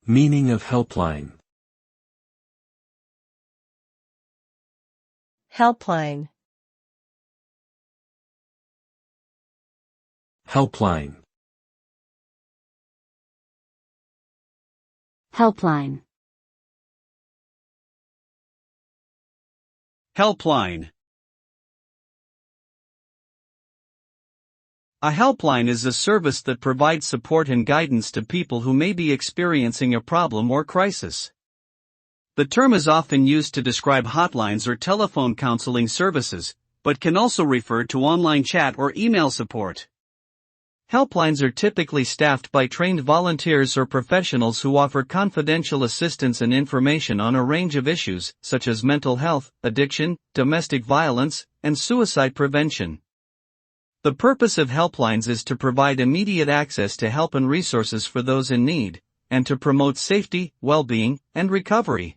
Meaning of helpline. Helpline. Helpline. Helpline. Helpline. A helpline is a service that provides support and guidance to people who may be experiencing a problem or crisis. The term is often used to describe hotlines or telephone counseling services, but can also refer to online chat or email support. Helplines are typically staffed by trained volunteers or professionals who offer confidential assistance and information on a range of issues, such as mental health, addiction, domestic violence, and suicide prevention. The purpose of helplines is to provide immediate access to help and resources for those in need, and to promote safety, well-being, and recovery.